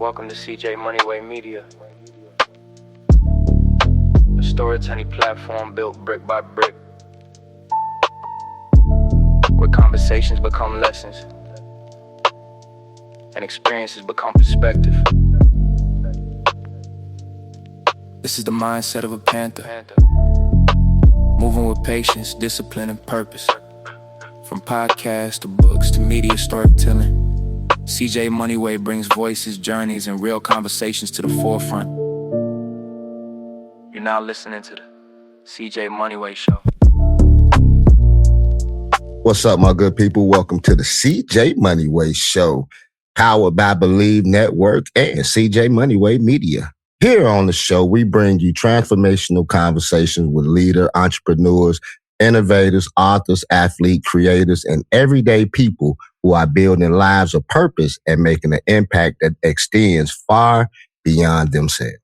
Welcome to CJ Moneyway Media, a storytelling platform built brick by brick, where conversations become lessons and experiences become perspective. This is the mindset of a panther, moving with patience, discipline, and purpose. From podcasts to books to media storytelling, CJ Moneyway brings voices, journeys, and real conversations to the forefront. You're now listening to the CJ Moneyway Show. What's up, my good people? Welcome to the CJ Moneyway Show, powered by Bleav Network and CJ Moneyway Media. Here on the show, we bring you transformational conversations with leaders, entrepreneurs, innovators, authors, athletes, creators, and everyday people who are building lives of purpose and making an impact that extends far beyond themselves.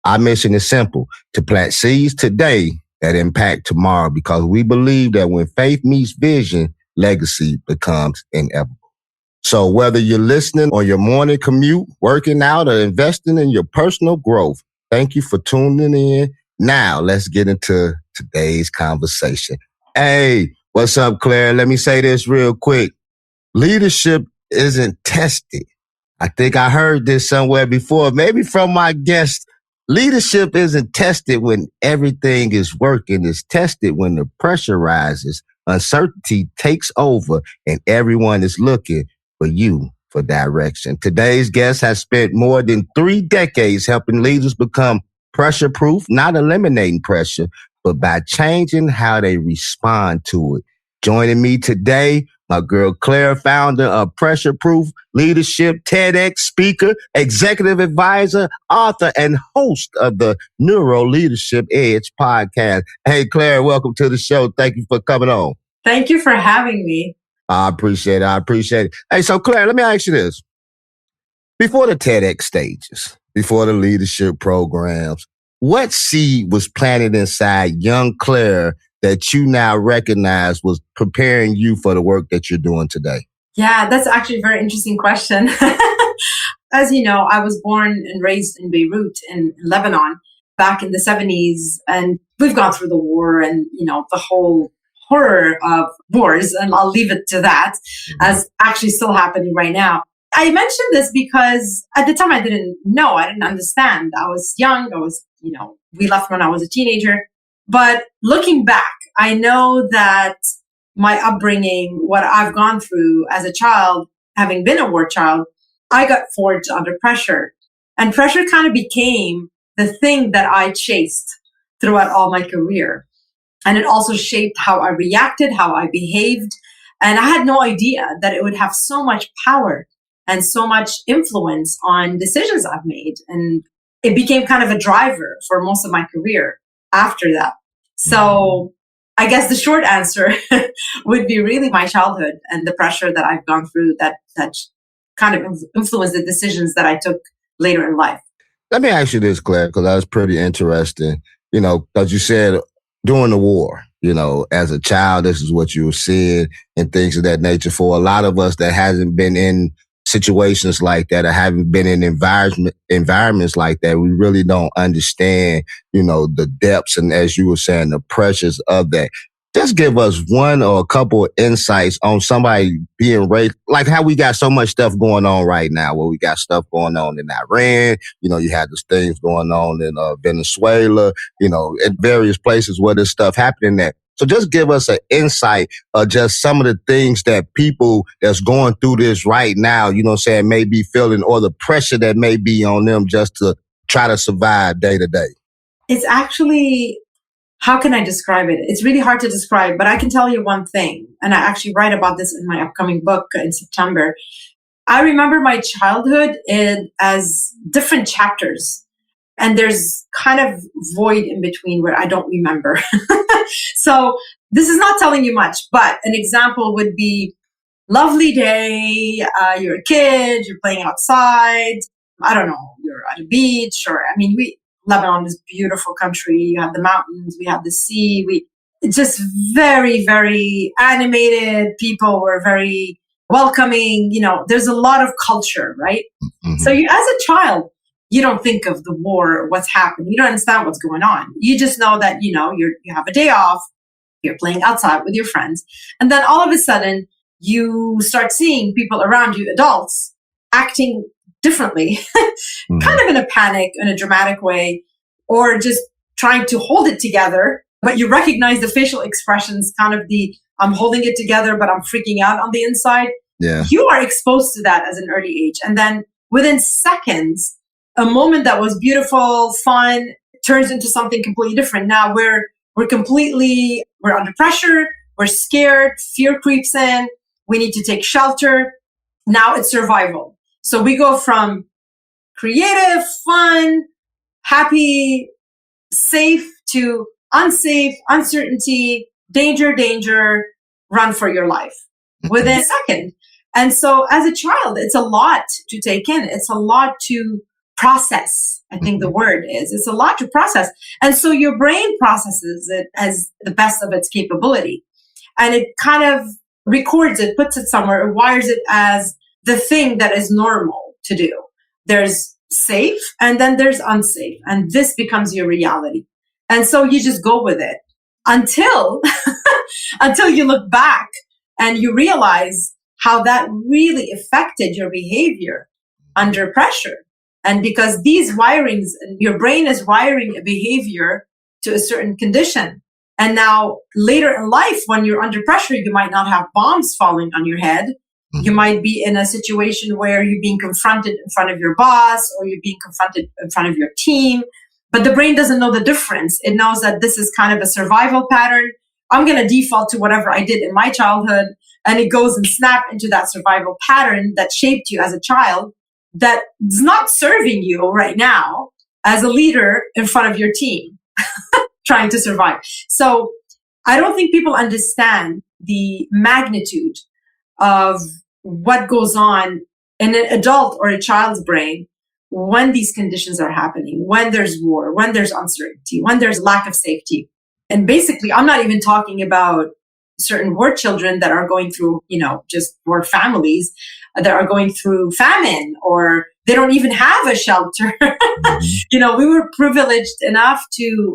Our mission is simple: to plant seeds today that impact tomorrow, because we believe that when faith meets vision, legacy becomes inevitable. So whether you're listening on your morning commute, working out, or investing in your personal growth, thank you for tuning in. Now, let's get into today's conversation. Hey, what's up, Claire? Let me say this real quick. Leadership isn't tested. I think I heard this somewhere before, maybe from my guest. Leadership isn't tested when everything is working. It's tested when the pressure rises, uncertainty takes over, and everyone is looking for you for direction. Today's guest has spent more than 3 decades helping leaders become pressure-proof, not eliminating pressure, but by changing how they respond to it. Joining me today, my girl Claire, founder of Pressure Proof Leadership, TEDx Speaker, executive advisor, author, and host of the NeuroLeadership Edge Podcast. Hey, Claire, welcome to the show. Thank you for coming on. Thank you for having me. I appreciate it. Hey, so Claire, let me ask you this. Before the TEDx stages, before the leadership programs, what seed was planted inside young Claire that you now recognize was preparing you for the work that you're doing today? Yeah, that's actually a very interesting question. As you know, I was born and raised in Beirut in Lebanon back in the 70s, and we've gone through the war and, the whole horror of wars, and I'll leave it to that, as actually still happening right now. I mentioned this because at the time I didn't know, I didn't understand. I was young, we left when I was a teenager. But looking back, I know that my upbringing, what I've gone through as a child, having been a war child, I got forged under pressure. And pressure kind of became the thing that I chased throughout all my career. And it also shaped how I reacted, how I behaved. And I had no idea that it would have so much power and so much influence on decisions I've made. And it became kind of a driver for most of my career after that. So I guess the short answer would be really my childhood and the pressure that I've gone through that kind of influenced the decisions that I took later in life. Let me ask you this, Claire, because that was pretty interesting, because you said during the war, as a child, this is what you were seeing and things of that nature. For a lot of us that hasn't been in situations like that or haven't been in environments like that, we really don't understand, the depths and, as you were saying, the pressures of that. Just give us one or a couple of insights on somebody being raised, like how we got so much stuff going on right now, where we got stuff going on in Iran, you had these things going on in Venezuela, at various places where this stuff happening at. So just give us an insight of just some of the things that people that's going through this right now, may be feeling, or the pressure that may be on them just to try to survive day to day. It's actually, how can I describe it? It's really hard to describe, but I can tell you one thing. And I actually write about this in my upcoming book in September. I remember my childhood as different chapters. And there's kind of void in between where I don't remember. So this is not telling you much, but an example would be lovely day. You're a kid, you're playing outside. I don't know, you're at a beach Lebanon is a beautiful country. You have the mountains, we have the sea. It's just very, very animated. People were very welcoming. There's a lot of culture, right? Mm-hmm. So as a child, you don't think of the war, what's happening. You don't understand what's going on. You just know that, you have a day off, you're playing outside with your friends. And then all of a sudden, you start seeing people around you, adults, acting differently, kind of in a panic, in a dramatic way, or just trying to hold it together. But you recognize the facial expressions, kind of I'm holding it together, but I'm freaking out on the inside. Yeah. You are exposed to that as an early age. And then within seconds, a moment that was beautiful, fun, turns into something completely different. Now we're under pressure, we're scared, fear creeps in, we need to take shelter. Now it's survival. So we go from creative, fun, happy, safe to unsafe, uncertainty, danger, run for your life within a second. And so as a child, it's a lot to take in. It's a lot to process. I think the word is, it's a lot to process. And so your brain processes it as the best of its capability. And it kind of records it, puts it somewhere, it wires it as the thing that is normal to do. There's safe and then there's unsafe. And this becomes your reality. And so you just go with it until you look back and you realize how that really affected your behavior under pressure. And because these wirings, your brain is wiring a behavior to a certain condition. And now later in life, when you're under pressure, you might not have bombs falling on your head. You might be in a situation where you're being confronted in front of your boss or you're being confronted in front of your team. But the brain doesn't know the difference. It knows that this is kind of a survival pattern. I'm going to default to whatever I did in my childhood. And it goes and snap into that survival pattern that shaped you as a child that is not serving you right now as a leader in front of your team trying to survive. So I don't think people understand the magnitude of what goes on in an adult or a child's brain when these conditions are happening, when there's war, when there's uncertainty, when there's lack of safety. And basically, I'm not even talking about certain war children that are going through, just war families that are going through famine or they don't even have a shelter. We were privileged enough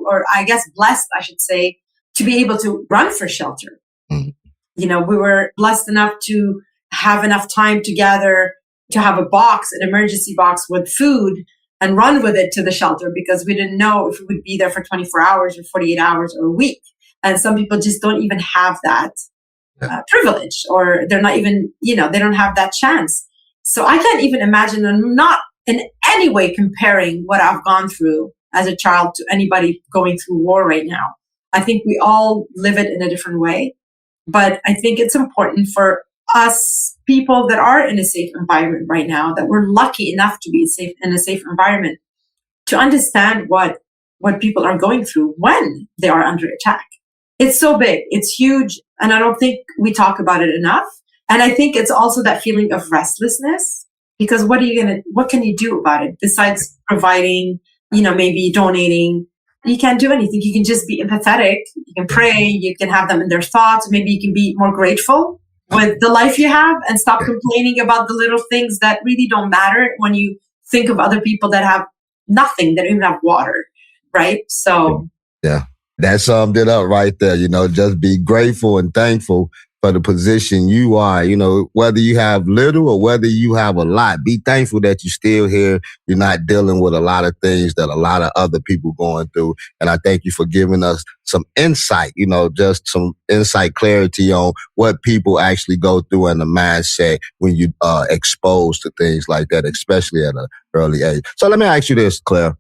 or I guess blessed, I should say, to be able to run for shelter. We were blessed enough to have enough time to gather, to have a box, an emergency box with food and run with it to the shelter because we didn't know if we would be there for 24 hours or 48 hours or a week. And some people just don't even have that privilege or they're not even, they don't have that chance. So I can't even imagine, I'm not in any way comparing what I've gone through as a child to anybody going through war right now. I think we all live it in a different way. But I think it's important for us people that are in a safe environment right now, that we're lucky enough to be safe in a safe environment, to understand what people are going through when they are under attack. It's so big, it's huge, and I don't think we talk about it enough. And I think it's also that feeling of restlessness, because what can you do about it besides providing, maybe donating? You can't do anything. You can just be empathetic. You can pray. You can have them in their thoughts. Maybe you can be more grateful with the life you have and stop complaining about the little things that really don't matter when you think of other people that have nothing, that don't even have water, right? So, yeah, that summed it up right there. Just be grateful and thankful for the position you are, whether you have little or whether you have a lot. Be thankful that you're still here. You're not dealing with a lot of things that a lot of other people going through. And I thank you for giving us some insight, just some insight, clarity on what people actually go through and the mindset when you are exposed to things like that, especially at an early age. So let me ask you this, Claire.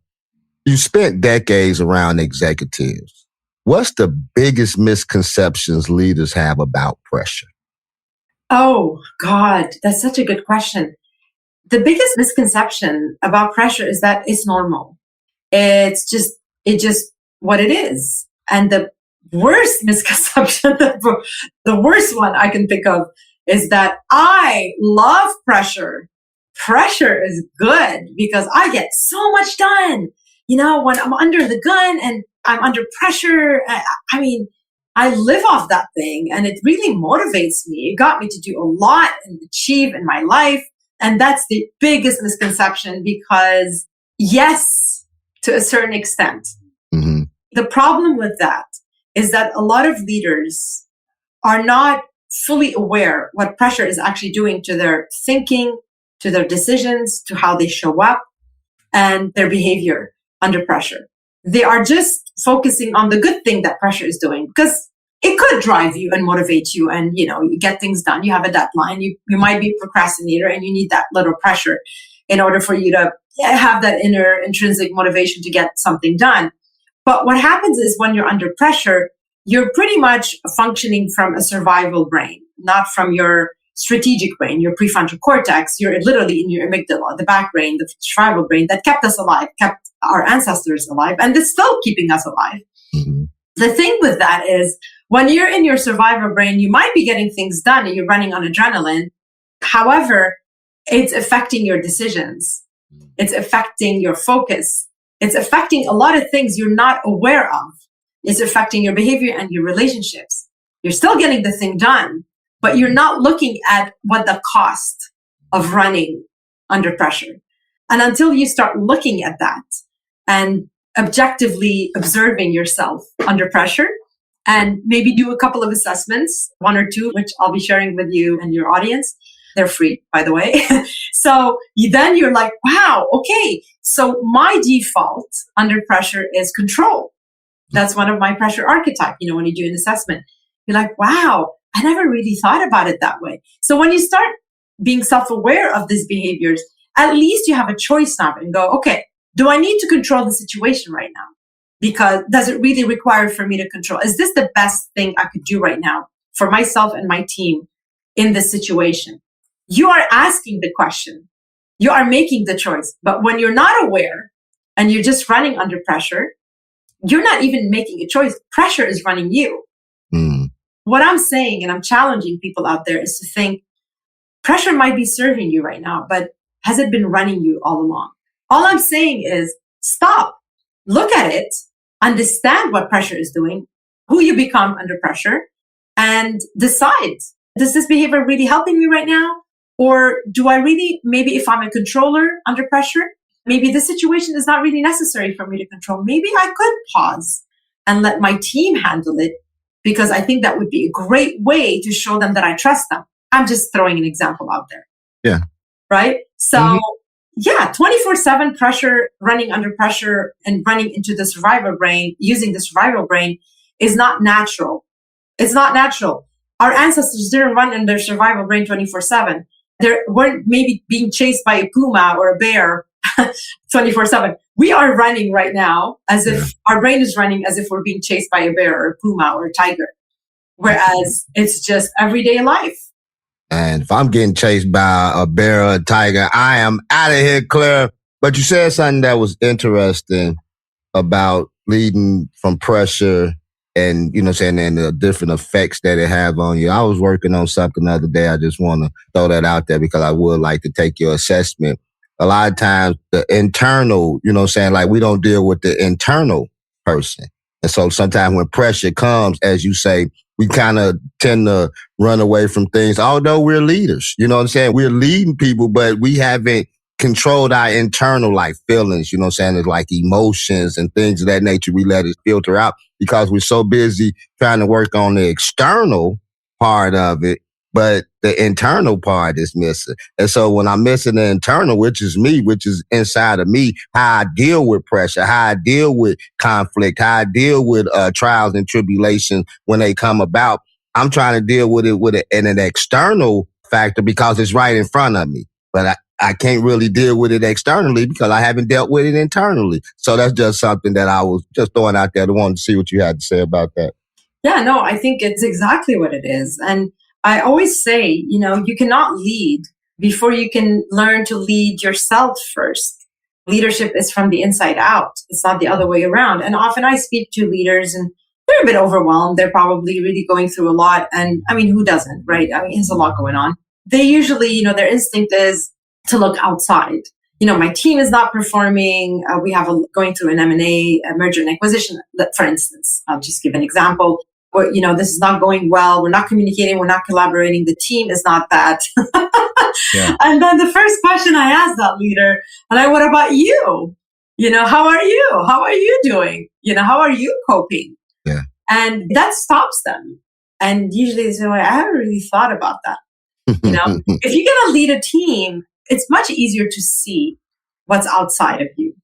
You spent decades around executives. What's the biggest misconceptions leaders have about pressure? Oh, God, that's such a good question. The biggest misconception about pressure is that it's normal. It's just what it is. And the worst misconception, the worst one I can think of is that I love pressure. Pressure is good because I get so much done. When I'm under the gun and I'm under pressure, I live off that thing and it really motivates me. It got me to do a lot and achieve in my life. And that's the biggest misconception because yes, to a certain extent. Mm-hmm. The problem with that is that a lot of leaders are not fully aware what pressure is actually doing to their thinking, to their decisions, to how they show up and their behavior under pressure. They are just focusing on the good thing that pressure is doing because it could drive you and motivate you and, you get things done. You have a deadline. You might be a procrastinator and you need that little pressure in order for you to have that inner intrinsic motivation to get something done. But what happens is when you're under pressure, you're pretty much functioning from a survival brain, not from your strategic brain, your prefrontal cortex. You're literally in your amygdala, the back brain, the survival brain that kept us alive, kept our ancestors alive, and it's still keeping us alive. Mm-hmm. The thing with that is when you're in your survival brain, you might be getting things done and you're running on adrenaline. However, it's affecting your decisions. It's affecting your focus. It's affecting a lot of things you're not aware of. It's affecting your behavior and your relationships. You're still getting the thing done, but you're not looking at what the cost of running under pressure. And until you start looking at that and objectively observing yourself under pressure and maybe do a couple of assessments, 1 or 2, which I'll be sharing with you and your audience. They're free, by the way. So then you're like, wow, okay. So my default under pressure is control. That's one of my pressure archetype. When you do an assessment, you're like, wow, I never really thought about it that way. So when you start being self-aware of these behaviors, at least you have a choice now and go, okay, do I need to control the situation right now? Because does it really require for me to control? Is this the best thing I could do right now for myself and my team in this situation? You are asking the question. You are making the choice. But when you're not aware and you're just running under pressure, you're not even making a choice. Pressure is running you. Mm. What I'm saying, and I'm challenging people out there, is to think pressure might be serving you right now, but has it been running you all along? All I'm saying is stop, look at it, understand what pressure is doing, who you become under pressure, and decide, does this behavior really helping me right now? Or do I really, maybe if I'm a controller under pressure, maybe the situation is not really necessary for me to control. Maybe I could pause and let my team handle it because I think that would be a great way to show them that I trust them. I'm just throwing an example out there. Yeah. Right? So, yeah, 24/7 pressure, running under pressure and running into the survival brain, using the survival brain is not natural. It's not natural. Our ancestors didn't run in their survival brain 24/7. They weren't maybe being chased by a puma or a bear 24/7. We are running right now as if our brain is running as if we're being chased by a bear or a puma or a tiger. Whereas it's just everyday life. And if I'm getting chased by a bear or a tiger, I am out of here, Claire. But you said something that was interesting about leading from pressure and, and the different effects that it have on you. I was working on something the other day. I just want to throw that out there because I would like to take your assessment. A lot of times the internal, like we don't deal with the internal person. And so sometimes when pressure comes, as you say, we kind of tend to run away from things, although we're leaders. You know what I'm saying? We're leading people, but we haven't controlled our internal feelings, it's like emotions and things of that nature. We let it filter out because we're so busy trying to work on the external part of it, but the internal part is missing. And so when I'm missing the internal, which is me, which is inside of me, how I deal with pressure, how I deal with conflict, how I deal with trials and tribulations when they come about, I'm trying to deal with it in an external factor because it's right in front of me. But I can't really deal with it externally because I haven't dealt with it internally. So that's just something that I was just throwing out there. I wanted to see what you had to say about that. Yeah, no, I think it's exactly what it is. And I always say, you cannot lead before you can learn to lead yourself first. Leadership is from the inside out. It's not the other way around. And often I speak to leaders and they're a bit overwhelmed. They're probably really going through a lot. And who doesn't, right? There's a lot going on. They usually, their instinct is to look outside. My team is not performing. We have going through an M&A, a merger and acquisition, for instance. I'll just give an example. This is not going well. We're not communicating. We're not collaborating. The team is not that. Yeah. And then the first question I asked that leader, what about you? How are you? How are you doing? How are you coping? Yeah. And that stops them. And usually they say, I haven't really thought about that. If you're going to lead a team, it's much easier to see what's outside of you,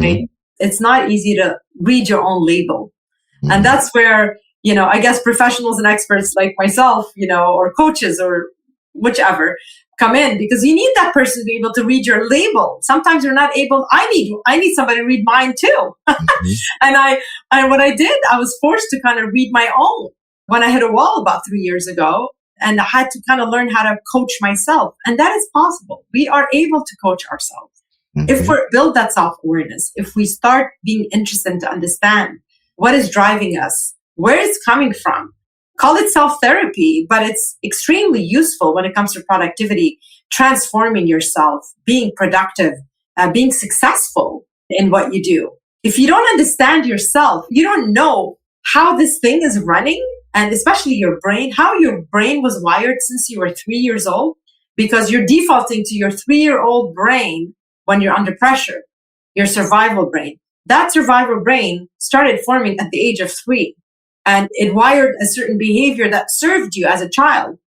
right? It's not easy to read your own label. And that's where, I guess professionals and experts like myself, or coaches or whichever come in, because you need that person to be able to read your label. Sometimes you're not able. I need somebody to read mine too. And what I did, I was forced to kind of read my own when I hit a wall about 3 years ago, and I had to kind of learn how to coach myself. And that is possible. We are able to coach ourselves. If we build that self-awareness, if we start being interested to understand what is driving us, where it's coming from. Call it self-therapy, but it's extremely useful when it comes to productivity, transforming yourself, being productive, being successful in what you do. If you don't understand yourself, you don't know how this thing is running, and especially your brain, how your brain was wired since you were 3 years old, because you're defaulting to your 3-year-old brain when you're under pressure, your survival brain. That survival brain started forming at the age of 3. And it wired a certain behavior that served you as a child.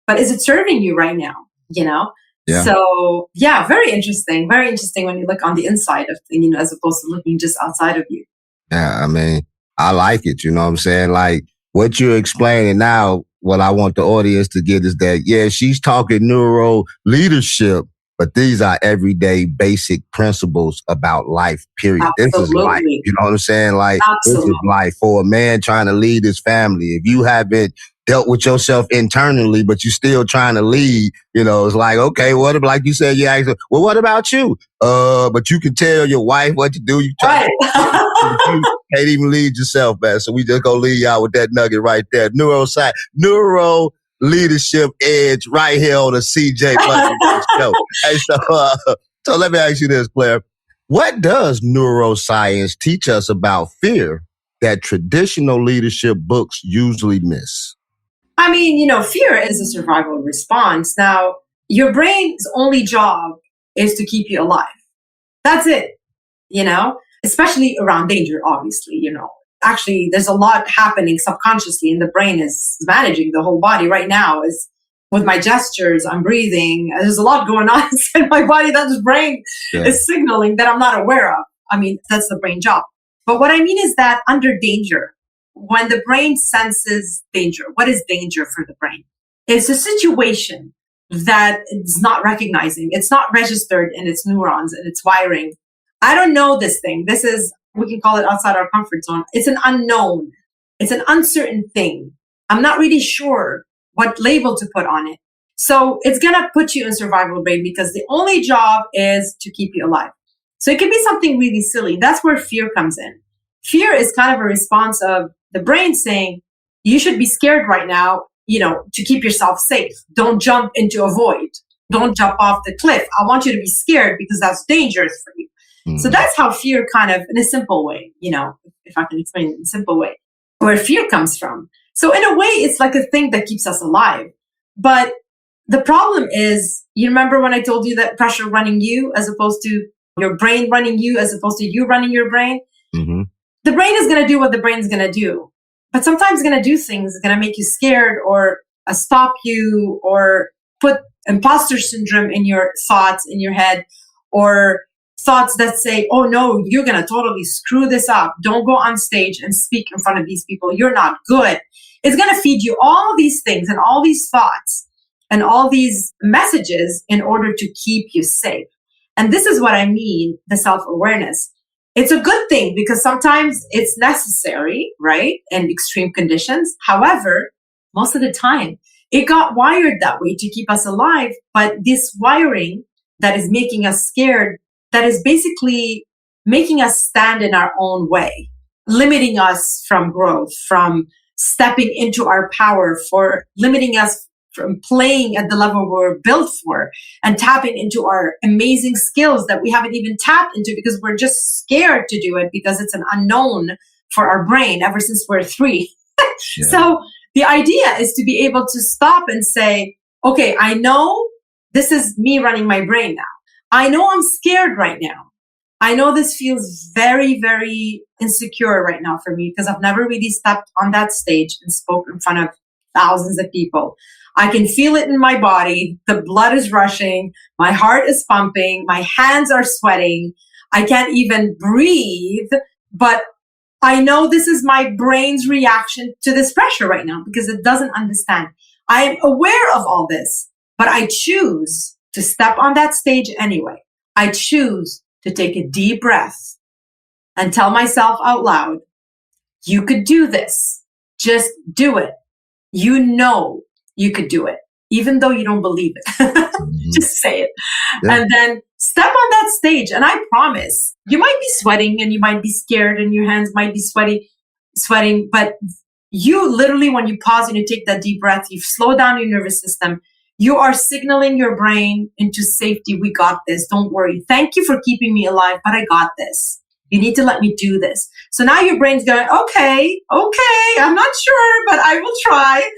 But is it serving you right now? Yeah. So, very interesting. Very interesting when you look on the inside of things, as opposed to looking just outside of you. Yeah, I like it. You know what I'm saying? Like what you're explaining now, what I want the audience to get is that, she's talking neuro leadership, but these are everyday basic principles about life, period. Absolutely. This is life. You know what I'm saying? Like, Absolutely. This is life for a man trying to lead his family. If you haven't dealt with yourself internally, but you're still trying to lead, it's like, okay, like you said, you ask, well, what about you? But you can tell your wife what to do. You can't even lead yourself, man. So we just gonna leave y'all with that nugget right there. Neuroscience, NeuroLeadership Edge, right here on the CJ Moneyway Show. Hey, so let me ask you this, Claire. What does neuroscience teach us about fear that traditional leadership books usually miss? Fear is a survival response. Now, your brain's only job is to keep you alive. That's it, especially around danger, obviously, Actually, there's a lot happening subconsciously, and the brain is managing the whole body right now. Is with my gestures, I'm breathing. There's a lot going on inside my body that the brain is signaling that I'm not aware of. That's the brain job. But what I mean is that under danger, when the brain senses danger, what is danger for the brain? It's a situation that it's not recognizing. It's not registered in its neurons and its wiring. I don't know this thing. We can call it outside our comfort zone. It's an unknown. It's an uncertain thing. I'm not really sure what label to put on it. So it's going to put you in survival brain because the only job is to keep you alive. So it can be something really silly. That's where fear comes in. Fear is kind of a response of the brain saying, you should be scared right now, to keep yourself safe. Don't jump into a void. Don't jump off the cliff. I want you to be scared because that's dangerous for you. So that's how fear kind of, in a simple way, if I can explain it in a simple way, where fear comes from. So in a way, it's like a thing that keeps us alive. But the problem is, you remember when I told you that pressure running you as opposed to your brain running you as opposed to you running your brain? Mm-hmm. The brain is going to do what the brain's going to do. But sometimes it's going to do things that's going to make you scared or stop you or put imposter syndrome in your thoughts, in your head, or thoughts that say, oh no, you're going to totally screw this up. Don't go on stage and speak in front of these people. You're not good. It's going to feed you all these things and all these thoughts and all these messages in order to keep you safe. And this is what I mean, the self-awareness. It's a good thing because sometimes it's necessary, right? In extreme conditions. However, most of the time, it got wired that way to keep us alive. But this wiring that is making us scared, that is basically making us stand in our own way, limiting us from growth, from stepping into our power, for limiting us from playing at the level we're built for and tapping into our amazing skills that we haven't even tapped into because we're just scared to do it because it's an unknown for our brain ever since we're 3. Yeah. So the idea is to be able to stop and say, okay, I know this is me running my brain now. I know I'm scared right now. I know this feels very, very insecure right now for me because I've never really stepped on that stage and spoke in front of thousands of people. I can feel it in my body. The blood is rushing. My heart is pumping. My hands are sweating. I can't even breathe, but I know this is my brain's reaction to this pressure right now because it doesn't understand. I am aware of all this, but I choose to step on that stage anyway. I choose to take a deep breath and tell myself out loud, you could do this. Just do it. You know you could do it, even though you don't believe it. Just say it. Yeah. And then step on that stage. And I promise you might be sweating and you might be scared and your hands might be sweating. But you literally, when you pause and you take that deep breath, you slow down your nervous system. You are signaling your brain into safety. We got this. Don't worry. Thank you for keeping me alive, but I got this. You need to let me do this. So now your brain's going, okay, I'm not sure, but I will try.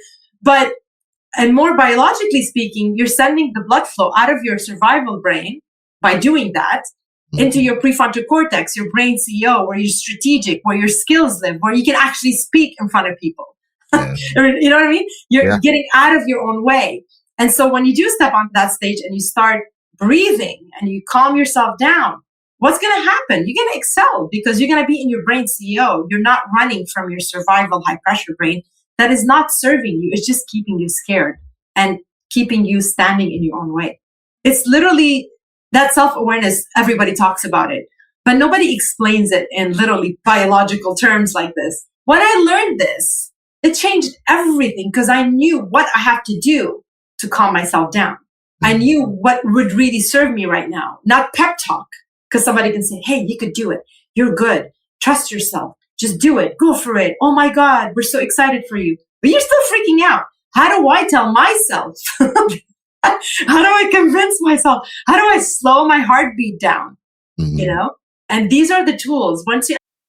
And more biologically speaking, you're sending the blood flow out of your survival brain by doing that into your prefrontal cortex, your brain CEO, where you're strategic, where your skills live, where you can actually speak in front of people. You know what I mean? You're getting out of your own way. And so when you do step on that stage and you start breathing and you calm yourself down, what's going to happen? You're going to excel because you're going to be in your brain CEO. You're not running from your survival high pressure brain that is not serving you. It's just keeping you scared and keeping you standing in your own way. It's literally that self-awareness. Everybody talks about it, but nobody explains it in literally biological terms like this. When I learned this, it changed everything because I knew what I have to do to calm myself down. I knew what would really serve me right now, not pep talk, because somebody can say, hey, you could do it. You're good. Trust yourself. Just do it. Go for it. Oh my God, we're so excited for you. But you're still freaking out. How do I tell myself? How do I convince myself? How do I slow my heartbeat down? You know? And these are the tools.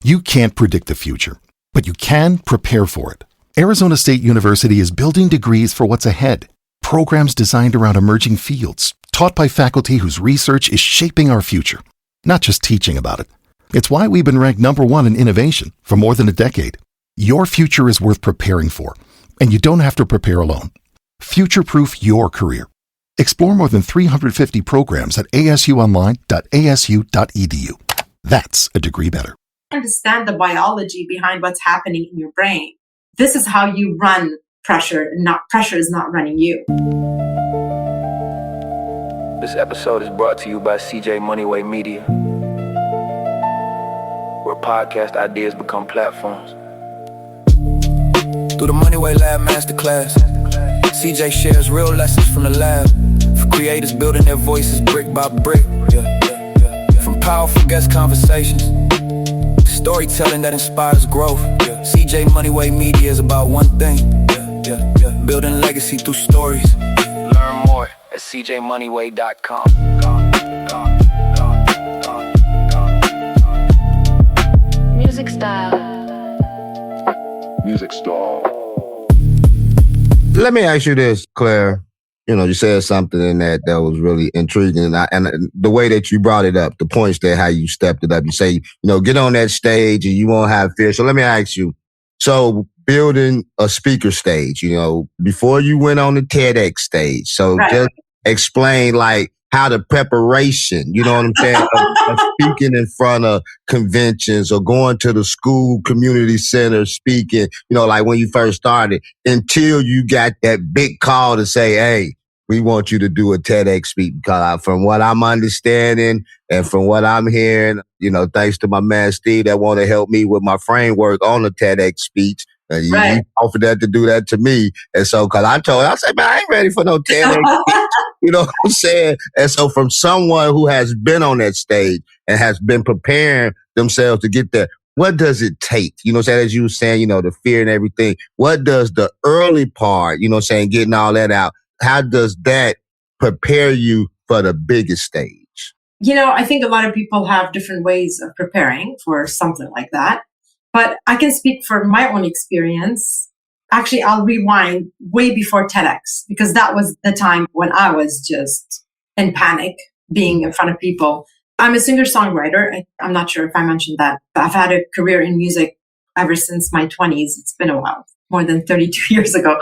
You can't predict the future, but you can prepare for it. Arizona State University is building degrees for what's ahead. Programs designed around emerging fields, taught by faculty whose research is shaping our future, not just teaching about it. It's why we've been ranked #1 in innovation for more than a decade. Your future is worth preparing for, and you don't have to prepare alone. Future-proof your career. Explore more than 350 programs at asuonline.asu.edu. That's a degree better. Understand the biology behind what's happening in your brain. This is how you run pressure, and not pressure is not running you. This episode is brought to you by CJ Moneyway Media, where podcast ideas become platforms. Through the Moneyway Lab Masterclass, CJ shares real lessons from the lab for creators building their voices brick by brick. From powerful guest conversations to storytelling that inspires growth, CJ Moneyway Media is about one thing: building legacy through stories. Learn more at cjmoneyway.com. Music style. Let me ask you this, Claire. You know, you said something in that was really intriguing. And the way that you brought it up, the points there, how you stepped it up. You say, get on that stage and you won't have fear. So let me ask you, so building a speaker stage, before you went on the TEDx stage. So just explain how the preparation, you know what I'm saying, of speaking in front of conventions or going to the school community center speaking, like when you first started, until you got that big call to say, hey, we want you to do a TEDx speak. Because from what I'm understanding and from what I'm hearing, thanks to my man Steve that want to help me with my framework on the TEDx speech. You offered that to do that to me. And so, cause I said, man, I ain't ready for no TEDx speech. You know what I'm saying? And so from someone who has been on that stage and has been preparing themselves to get there, what does it take? As you were saying, the fear and everything. What does the early part, getting all that out, how does that prepare you for the biggest stage? I think a lot of people have different ways of preparing for something like that. But I can speak for my own experience. Actually, I'll rewind way before TEDx, because that was the time when I was just in panic being in front of people. I'm a singer-songwriter. I'm not sure if I mentioned that. I've had a career in music ever since my 20s. It's been a while, more than 32 years ago.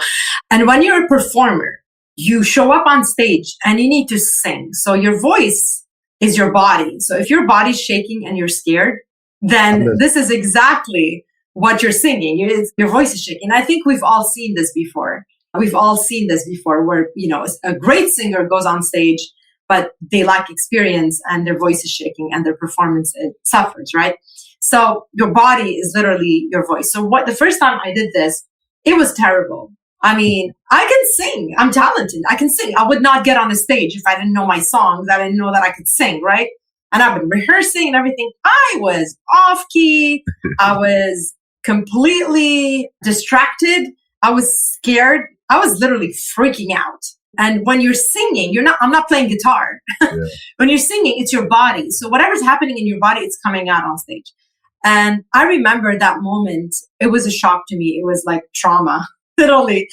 And when you're a performer, you show up on stage and you need to sing. So your voice is your body. So if your body's shaking and you're scared, then this is exactly what you're singing. Your voice is shaking. I think we've all seen this before. Where, a great singer goes on stage, but they lack experience and their voice is shaking and their performance suffers, right? So your body is literally your voice. So the first time I did this, it was terrible. I mean, I can sing. I'm talented. I can sing. I would not get on a stage if I didn't know my songs. I didn't know that I could sing, right? And I've been rehearsing and everything. I was off key. I was completely distracted. I was scared. I was literally freaking out. And when you're singing, I'm not playing guitar. Yeah. When you're singing, it's your body. So whatever's happening in your body, it's coming out on stage. And I remember that moment. It was a shock to me. It was like trauma, literally.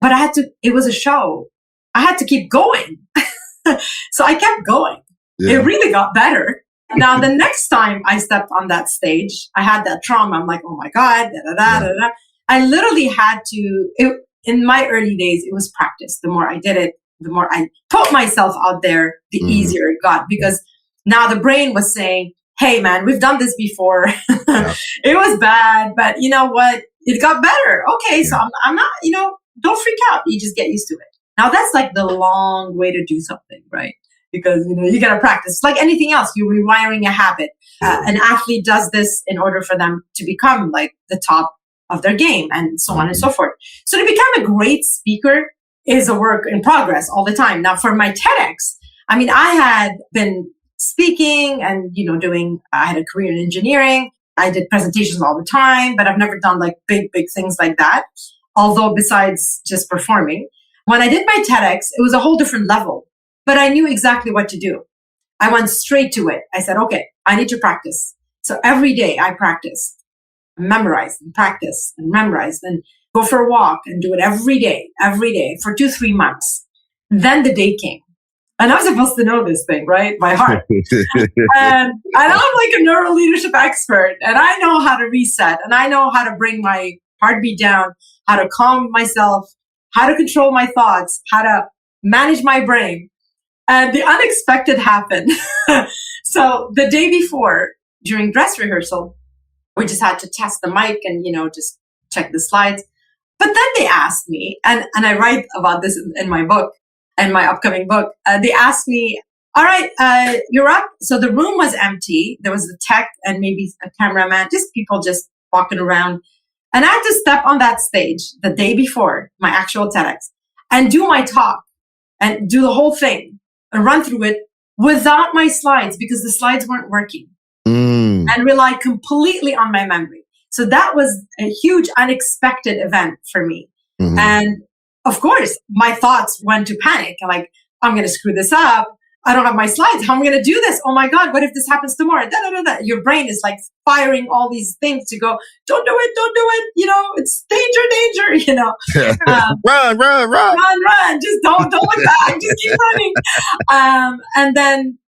But it was a show. I had to keep going. So I kept going. Yeah. It really got better. Now, the next time I stepped on that stage, I had that trauma. I'm like, oh my God, da-da-da. I literally had to, in my early days, it was practice. The more I did it, the more I put myself out there, the easier it got. Because now the brain was saying, hey man, we've done this before. It was bad, but you know what? It got better. Okay, so I'm not, don't freak out. You just get used to it. Now that's like the long way to do something, right? Because, you got to practice. Like anything else, you're rewiring a habit. An athlete does this in order for them to become like the top of their game and so on and so forth. So to become a great speaker is a work in progress all the time. Now for my TEDx, I mean, I had been speaking and, I had a career in engineering. I did presentations all the time, but I've never done like big things like that. Although besides just performing, when I did my TEDx, it was a whole different level, but I knew exactly what to do. I went straight to it. I said, okay, I need to practice. So every day I practiced, memorized and practiced and memorized and go for a walk and do it every day for 2-3 months. Then the day came. And I'm supposed to know this thing, right? By heart. And I'm like a NeuroLeadership expert. And I know how to reset. And I know how to bring my heartbeat down, how to calm myself, how to control my thoughts, how to manage my brain. And the unexpected happened. So the day before, during dress rehearsal, we just had to test the mic and, just check the slides. But then they asked me, and I write about this in my book, in my upcoming book. They asked me, all right, you're up. So the room was empty. There was the tech and maybe a cameraman, just people just walking around. And I had to step on that stage the day before my actual TEDx and do my talk and do the whole thing and run through it without my slides because the slides weren't working and rely completely on my memory. So that was a huge unexpected event for me. Mm-hmm. And of course, my thoughts went to panic. I'm like, I'm going to screw this up. I don't have my slides. How am I going to do this? Oh my God, what if this happens tomorrow? Da, da, da, da. Your brain is like firing all these things to go, don't do it. It's danger. Run. Just don't look back. Just keep running.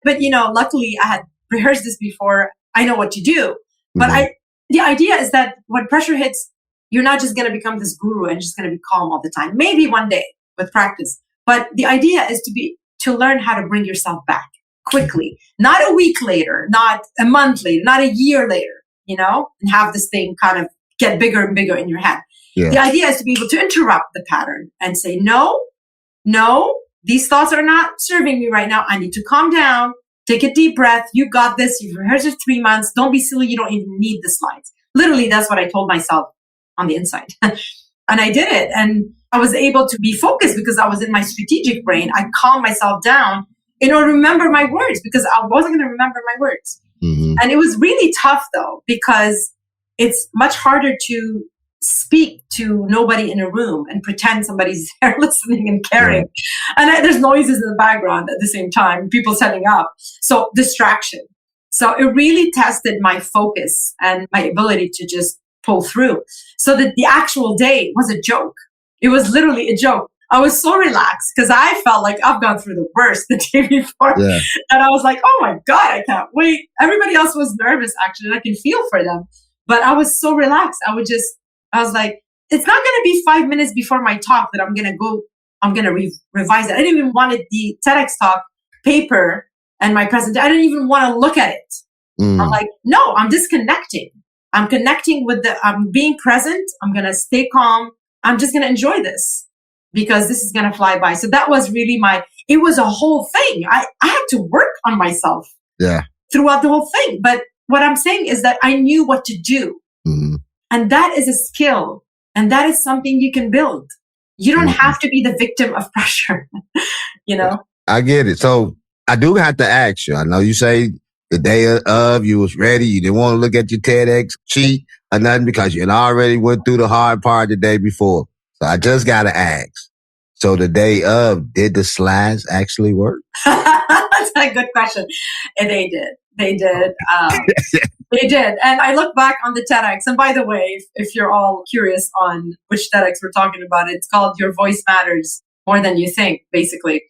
But luckily I had rehearsed this before. I know what to do. But the idea is that when pressure hits, you're not just going to become this guru and just going to be calm all the time. Maybe one day with practice. But the idea is to learn how to bring yourself back quickly, not a week later, not a month later, not a year later, and have this thing kind of get bigger and bigger in your head. Yeah. The idea is to be able to interrupt the pattern and say, no, these thoughts are not serving me right now. I need to calm down, take a deep breath. You got this. You've rehearsed it 3 months. Don't be silly. You don't even need the slides. Literally, that's what I told myself on the inside. And I did it. And I was able to be focused because I was in my strategic brain. I calmed myself down in order to remember my words because I wasn't going to remember my words. Mm-hmm. And it was really tough though, because it's much harder to speak to nobody in a room and pretend somebody's there listening and caring. Yeah. And there's noises in the background at the same time, people setting up. So distraction. So it really tested my focus and my ability to just pull through. So that the actual day was a joke. It was literally a joke. I was so relaxed because I felt like I've gone through the worst the day before. Yeah. And I was like, oh my God, I can't wait. Everybody else was nervous, actually, and I can feel for them. But I was so relaxed. I was like, it's not going to be 5 minutes before my talk that I'm going to revise it. I didn't even want the TEDx talk paper and my presentation. I didn't even want to look at it. I'm like, no, I'm disconnecting. I'm connecting I'm being present. I'm going to stay calm. I'm just going to enjoy this because this is going to fly by. So that was really it was a whole thing. I had to work on myself throughout the whole thing. But what I'm saying is that I knew what to do. And that is a skill. And that is something you can build. You don't have to be the victim of pressure, I get it. So I do have to ask you, I know you say the day of you was ready. You didn't want to look at your TEDx sheet or nothing because you had already went through the hard part the day before. So I just got to ask. So the day of, did the slides actually work? That's a good question. And they did. They did. They did. And I look back on the TEDx. And by the way, if you're all curious on which TEDx we're talking about, it's called Your Voice Matters More Than You Think, basically.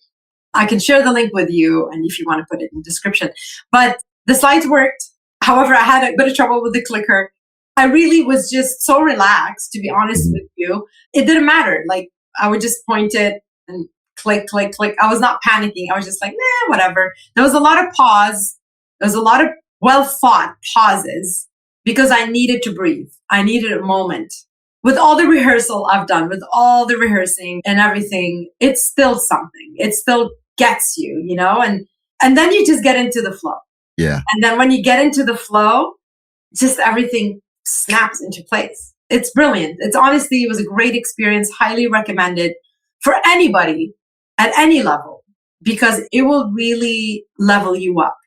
I can share the link with you, and if you want to put it in the description. But the slides worked. However, I had a bit of trouble with the clicker. I really was just so relaxed, to be honest with you. It didn't matter. Like, I would just point it and click, click, click. I was not panicking. I was just like, whatever. There was a lot of pause. There was a lot of well-thought pauses because I needed to breathe. I needed a moment. With all the rehearsal I've done, with all the rehearsing and everything, it's still something. It still gets you, and then you just get into the flow. Yeah. And then when you get into the flow, just everything snaps into place. It's brilliant. It was a great experience. Highly recommended for anybody at any level because it will really level you up.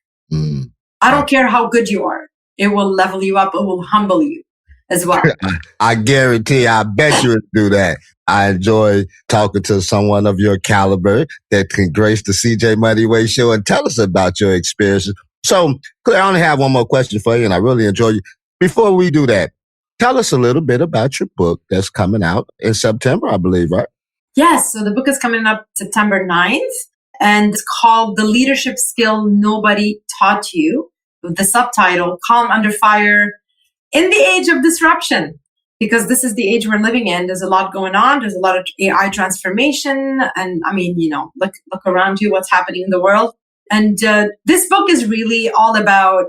I don't care how good you are. It will level you up. It will humble you as well. I guarantee, I bet you would do that. I enjoy talking to someone of your caliber that can grace the CJ Moneyway Show and tell us about your experiences. So, Claire, I only have one more question for you, and I really enjoy you. Before we do that, tell us a little bit about your book that's coming out in September, I Bleav, right? Yes. So the book is coming up September 9th, and it's called The Leadership Skill Nobody Taught You, with the subtitle, Calm Under Fire in the Age of Disruption. Because this is the age we're living in. There's a lot going on. There's a lot of AI transformation. And look around you, what's happening in the world. And this book is really all about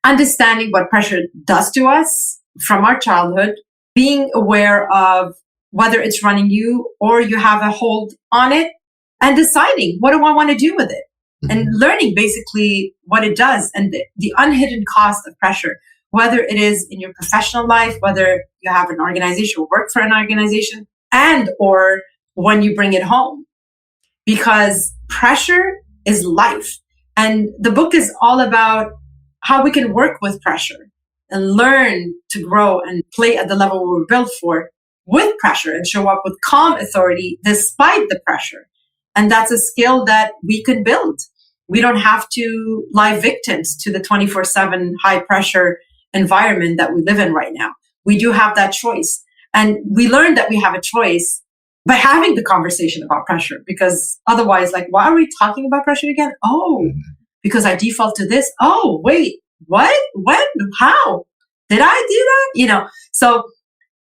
understanding what pressure does to us from our childhood, being aware of whether it's running you or you have a hold on it, and deciding, what do I want to do with it? And learning basically what it does and the unhidden cost of pressure. Whether it is in your professional life, whether you have an organization or work for an organization, and or when you bring it home. Because pressure is life. And the book is all about how we can work with pressure and learn to grow and play at the level we were built for with pressure and show up with calm authority despite the pressure. And that's a skill that we can build. We don't have to lie victims to the 24/7 high pressure environment that we live in right now. We do have that choice. And we learned that we have a choice by having the conversation about pressure, because otherwise, why are we talking about pressure again? Oh, because I default to this. Oh, wait, what? When? How? Did I do that? So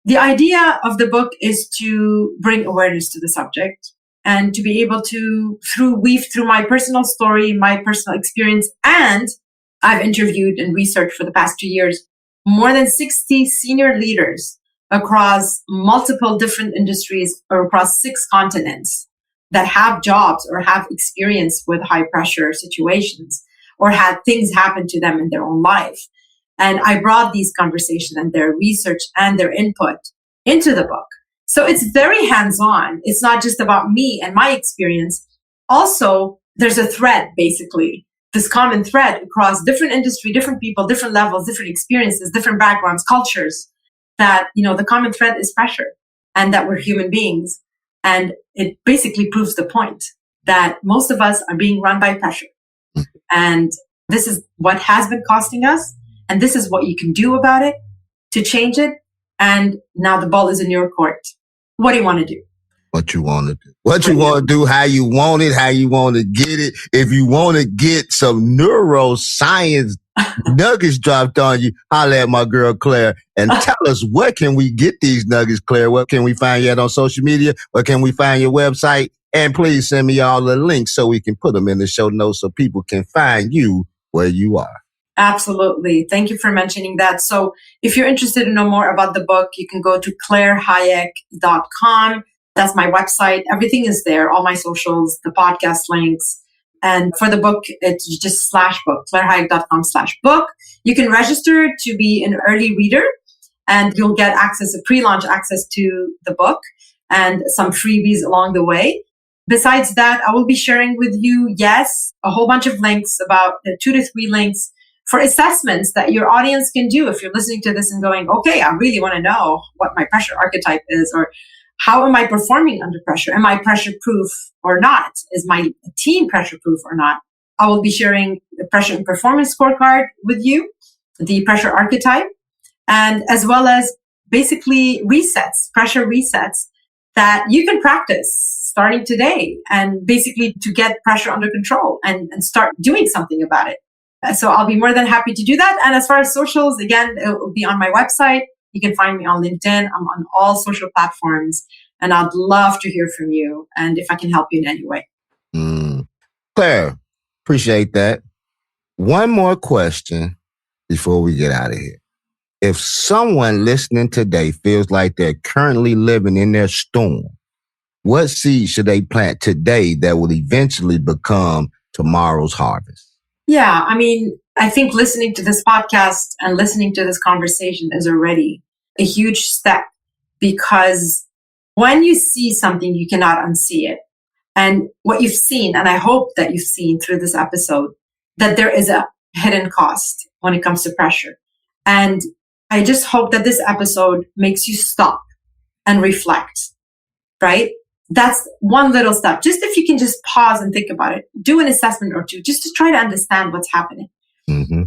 the idea of the book is to bring awareness to the subject and to be able to weave through my personal story, my personal experience, and I've interviewed and researched for the past 2 years more than 60 senior leaders across multiple different industries or across 6 continents that have jobs or have experience with high pressure situations or had things happen to them in their own life. And I brought these conversations and their research and their input into the book. So it's very hands-on. It's not just about me and my experience. Also, there's a thread, basically, this common thread across different industry, different people, different levels, different experiences, different backgrounds, cultures, that, the common thread is pressure and that we're human beings. And it basically proves the point that most of us are being run by pressure. And This is what has been costing us, and this is what you can do about it to change it. And now the ball is in your court. What do you want to do? What you want to do. What you want to do, how you want it, how you want to get it. If you want to get some neuroscience nuggets dropped on you, holla at my girl Claire and tell us, where can we get these nuggets, Claire? What can we find you at on social media? Where can we find your website? And please send me all the links so we can put them in the show notes so people can find you where you are. Absolutely. Thank you for mentioning that. So if you're interested to know more about the book, you can go to clairehayek.com. That's my website. Everything is there, all my socials, the podcast links. And for the book, it's just /book, clairehayek.com/book. You can register to be an early reader and you'll get access, a pre-launch access to the book and some freebies along the way. Besides that, I will be sharing with you, a whole bunch of links, about 2 to 3 links for assessments that your audience can do. If you're listening to this and going, okay, I really want to know what my pressure archetype is, or how am I performing under pressure? Am I pressure proof or not? Is my team pressure proof or not? I will be sharing the pressure and performance scorecard with you, the pressure archetype, and as well as basically pressure resets that you can practice starting today, and basically to get pressure under control and start doing something about it. So I'll be more than happy to do that. And as far as socials, again, it will be on my website. You can find me on LinkedIn. I'm on all social platforms, and I'd love to hear from you and if I can help you in any way. Claire, appreciate that. One more question before we get out of here. If someone listening today feels like they're currently living in their storm, what seed should they plant today that will eventually become tomorrow's harvest? Yeah, I think listening to this podcast and listening to this conversation is already a huge step, because when you see something, you cannot unsee it. And what you've seen, and I hope that you've seen through this episode, that there is a hidden cost when it comes to pressure. And I just hope that this episode makes you stop and reflect, right? That's one little step. Just if you can just pause and think about it, do an assessment or two, just to try to understand what's happening.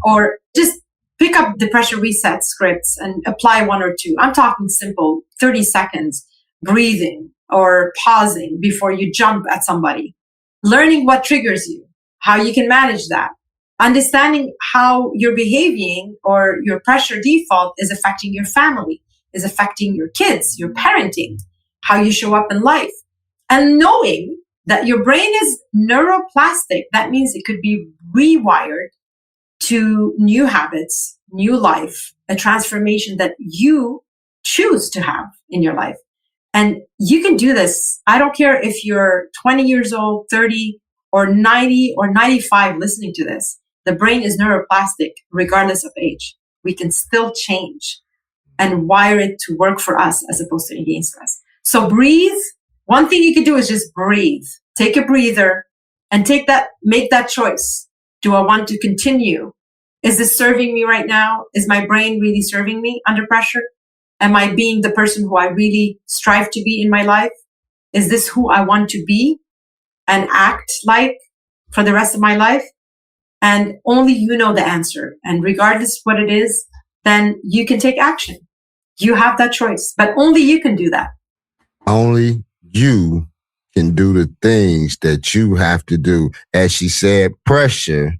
Or just pick up the pressure reset scripts and apply 1 or 2. I'm talking simple, 30 seconds, breathing or pausing before you jump at somebody, learning what triggers you, how you can manage that, understanding how you're behaving or your pressure default is affecting your family, is affecting your kids, your parenting, how you show up in life. And knowing that your brain is neuroplastic, that means it could be rewired to new habits, new life, a transformation that you choose to have in your life. And you can do this. I don't care if you're 20 years old, 30, or 90, or 95 listening to this. The brain is neuroplastic regardless of age. We can still change and wire it to work for us as opposed to against us. So breathe. One thing you can do is just breathe. Take a breather and make that choice. Do I want to continue? Is this serving me right now? Is my brain really serving me under pressure? Am I being the person who I really strive to be in my life? Is this who I want to be and act like for the rest of my life? And only you know the answer. And regardless of what it is, then you can take action. You have that choice, but only you can do that. Only you can do the things that you have to do. As she said, pressure,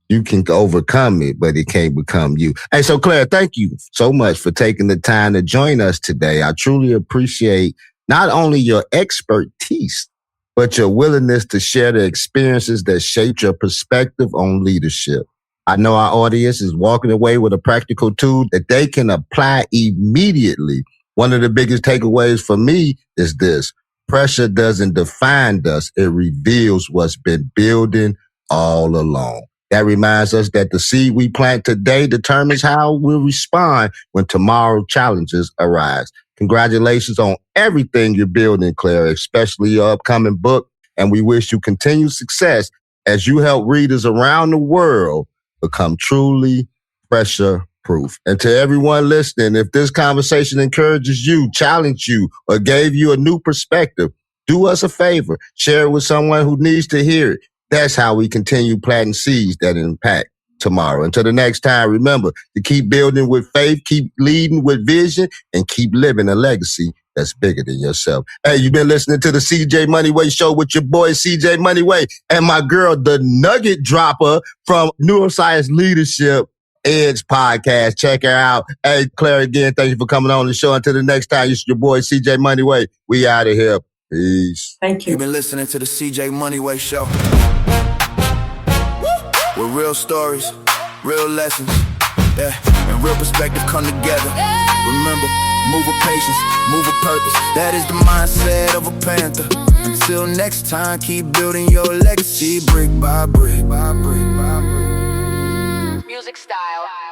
you can overcome it, but it can't become you. Hey, so Claire, thank you so much for taking the time to join us today. I truly appreciate not only your expertise, but your willingness to share the experiences that shaped your perspective on leadership. I know our audience is walking away with a practical tool that they can apply immediately. One of the biggest takeaways for me is this: pressure doesn't define us. It reveals what's been building all along. That reminds us that the seed we plant today determines how we'll respond when tomorrow's challenges arise. Congratulations on everything you're building, Claire, especially your upcoming book. And we wish you continued success as you help readers around the world become truly pressure proof. And to everyone listening, if this conversation encourages you, challenged you, or gave you a new perspective, do us a favor. Share it with someone who needs to hear it. That's how we continue planting seeds that impact tomorrow. Until the next time, remember to keep building with faith, keep leading with vision, and keep living a legacy that's bigger than yourself. Hey, you've been listening to the CJ Moneyway Show with your boy CJ Moneyway and my girl, the nugget dropper from Neuroscience Leadership Edge Podcast. Check her out. Hey, Claire, again, thank you for coming on the show. Until the next time, it's your boy CJ Moneyway. We out of here. Peace. Thank you. You've been listening to the CJ Moneyway Show. With real stories, real lessons, and real perspective come together. Remember, move with patience, move with purpose. That is the mindset of a panther. Until next time, keep building your legacy brick by brick by brick by brick. Music style.